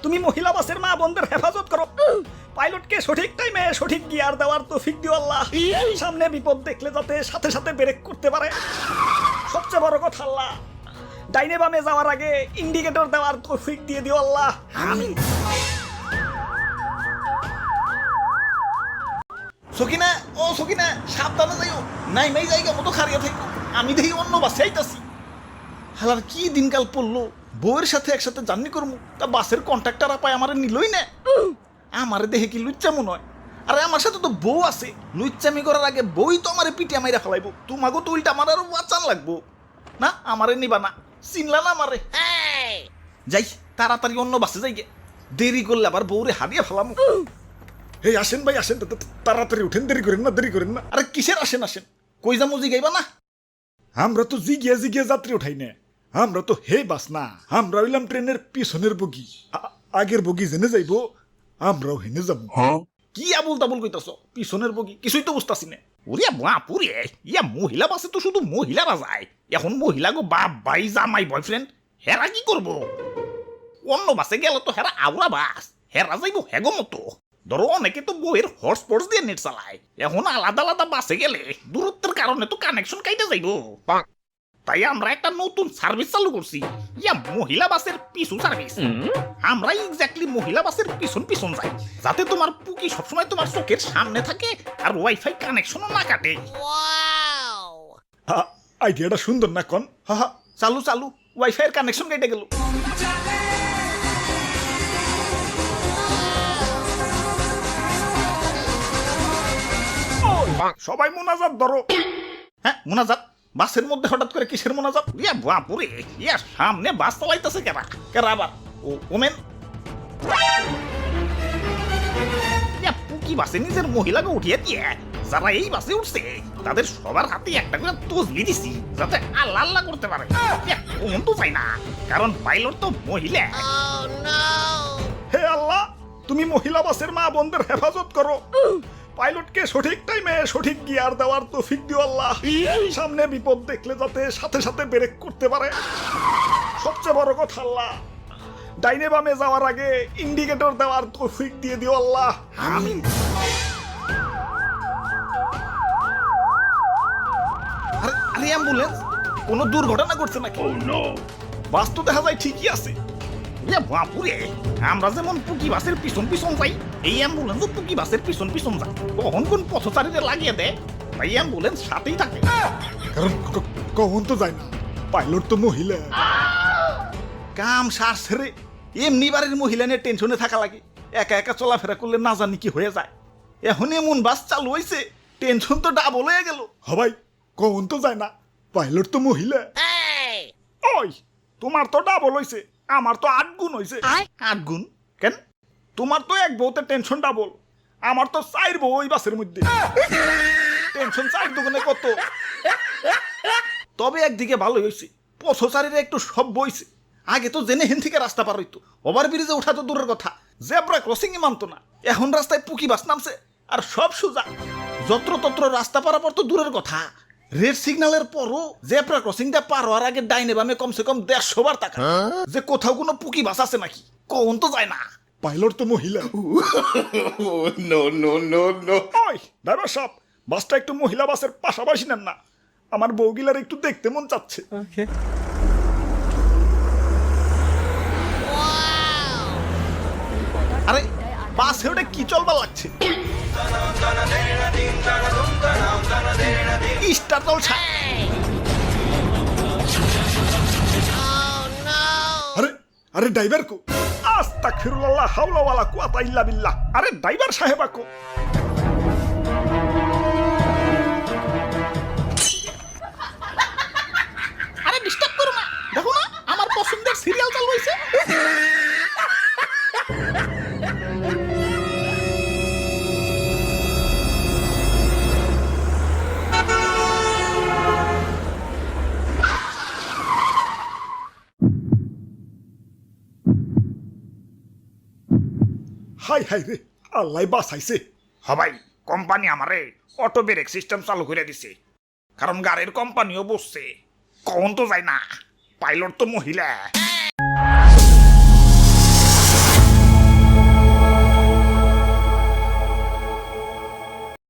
তুমি মহিলা বাসের মা বোনদের হেফাজত করো। পাইলটকে সঠিক টাইমে সঠিক গিয়ার দেওয়ার তৌফিক দিও আল্লাহ। সামনে বিপদ দেখলে যাতে সাথে সাথে ব্রেক করতে পারে। সবচেয়ে বড় কথা আল্লাহ, ডাইনে বামে যাওয়ার আগে ইন্ডিকেটর দেওয়ার তৌফিক দিয়ে দিও আল্লাহ। আমিন। সকিনা, ও সকিনা, সাবধানে যাইও। নাই মাই জায়গা মতো খারিয়া থাকো, আমি দেখি অন্য বাসে আইতাছি। হালার কি দিনকাল পড়লো, বউয়ের সাথে একসাথে জার্নি করবো, তা বাসের কন্ট্রাক্টর আপায় আমারে নিলই না। আমারে দেখে কি লুচ্চা মনে হয়? আরে আমার সাথে তো বউ আছে, লুচ্চামি করার আগে বউই তো আমারে পিটিয়া মাইরা ফেলাইবো। তোমাকে তো উল্টা আমার আরো বাঁচান লাগবো না, আমারে নিবা না, চিনলা না আমারে। যাই তাড়াতাড়ি অন্য বাসে যাই গে, দেরি করলে আবার বউরে হারিয়ে ফেলামো। এই আসেন ভাই আসেন, তাড়াতাড়ি উঠেন, দেরি করেন না, দেরি করেন না। আরে কিসের আসেন আসেন, কই যামু জিগাইবা না? আমরা তো জিগিয়া জিগিয়া যাত্রী উঠাই না, আমরা তো হে বাস না, আমরা হইলাম ট্রেনের পিছনের বগি। আগের বগি জেনে যাইবো, আমরাও হেনে যাবো। কি আবুল তাবুল কইতাছ? পিছনের বগি কিছুই তো বুঝতাছি না। ওরে বাপুরে, ইয়া মহিলা বাসে তো শুধু মহিলারা যায়। এখন মহিলা গো বাপ ভাই জামাই বয়ফ্রেন্ড, হেরা কি করব? অন্য বাসে গেলে তো হেরা আউরা বাস, হেরা যাইবো হেগো মতো। ধরো অনেকে তো বইয়ের হটস্পট দিয়ে নেট চালায়, এখন আলাদা আলাদা বাসে গেলে দূরত্বের কারণে তো কানেকশন কাইটা যাইবো। তাই আমরা একটা নতুন সার্ভিস চালু করছি, ইয়া মহিলা বাসের পিছু সার্ভিস। আমরা এক্স্যাক্টলি মহিলা বাসের পিছন পিছন যাই, যাতে তোমার পুকি সবসময় তোমার চোখের সামনে থাকে আর ওয়াইফাই কানেকশনও না কাটে। আইডিয়াটা সুন্দর না কন? হা হা, চালু চালু, ওয়াইফাই এর কানেকশন কেটে গেল। সবাই মোনাজাত ধরো। হ্যাঁ মোনাজাত? বাসের মধ্যে হঠাৎ করে কিসের মোনাজাত? ইয়া বাপুরে, ইয়া সামনে বাস চালাইতেছে কেরা কেরা আবার? ও ওমেন, ইয়া পুকি বাসে নিজের মহিলাকে উঠিয়ে দিয়ে যারা এই বাসে উঠছে তাদের সবার হাতে একটা করে তসবি দিছি, যাতে আল্লাহ আল্লাহ করতে পারে। ওমন তো চাই না, কারণ পাইলট তো মহিলা। হে আল্লাহ, তুমি মহিলা বাসের মা বোনদের হেফাজত করো। পাইলটকে সঠিক টাইমে সঠিক গিয়ার দেওয়ার তৌফিক দিও আল্লাহ। সামনে বিপদ দেখলে যাতে সাথে সাথে ব্রেক করতে পারে। সবচেয়ে বড় কথা আল্লাহ, ডাইনে বামে যাওয়ার আগে ইন্ডিকেটর দেওয়ার তৌফিক দিয়ে দিও আল্লাহ। আমিন। আরে আরে অ্যাম্বুলেন্স, কোনো দুর্ঘটনা ঘটছে নাকি? বাস তো দেখা যায় ঠিকই আছে। ইয়া বাপুরে, আমরা যেমন পুকি বাসের পিছন পিছন যাই, এই অ্যাম্বুলেন্সও পুকি বাসের পিছন পিছন যায়। কখন কোন পথচারীদের লাগিয়ে দেয়, তাই অ্যাম্বুলেন্স সাথেই থাকে। কারণ কখন তো যায় না, পাইলট তো মহিলা। কাম সার ছেড়ে এমনি বাড়ির মহিলা নিয়ে টেনশনে থাকা লাগে, একা একা চলাফেরা করলে না জানি কি হয়ে যায়। এখন এমন বাস চালু হয়েছে, টেনশন তো ডাবল হয়ে গেল। হবাই কখন তো যায় না, পাইলট তো মহিলা। ওই তোমার তো ডাবল হইছে, আমার তো 8 গুণ হইছে। 8 গুণ কেন? তোমার তো এক বউতে টেনশন ডাবল, আমার তো 4 বউ ওই বাসের মধ্যে। টেনশন 4 দুগুণে কত? তবে একদিকে ভালো হয়েছে, পথচারীরা একটু সব বইছে। আগে তো জেনে হেন থেকে রাস্তা পার হইতো, ওভার ব্রিজে ওঠা তো দূরের কথা, জেব্রা ক্রসিং এ মানতো না। এখন রাস্তায় পুকি বাস নামছে আর সব সোজা, যত্রতত্র রাস্তা পারাপার তো দূরের কথা। রেড সিগন্যালের পরও জেব্রা ক্রসিংটা পার হওয়ার আগে ডাইনে বামে কমসে কম 150 বার তাকা, যে কোথাও কোনো পুকি বাস আছে নাকি। কখন তো যায় না, পাইলট তো মহিলা। ওই ড্রাইভার সাহেব, বাসটা একটু মহিলা বাসের পাশাপাশি নেন না, আমার বউগিলার একটু দেখতে মন চাচ্ছে। আরে বাসে ওটা কি চলবার লাগছে? স্টার চলছে। আরে আরে ড্রাইভার কো? আস্তাগফিরুল্লাহ, হাওলা ওয়ালা কুওয়াতা ইল্লা বিল্লাহ। আরে ড্রাইভার সাহেব কো? আরে ডিস্টার্ব করো না, দেখো না আমার পছন্দের সিরিয়াল চালু হয়েছে। হাই হাই রে, আল্লাহ বাঁচাইছে। হবাই কোম্পানি আমারে অটো ব্রেক সিস্টেম চালু করে দিছে, কারণ গাড়ির কোম্পানিও বসছে। কখন তো যায় না, পাইলট তো মহিলা।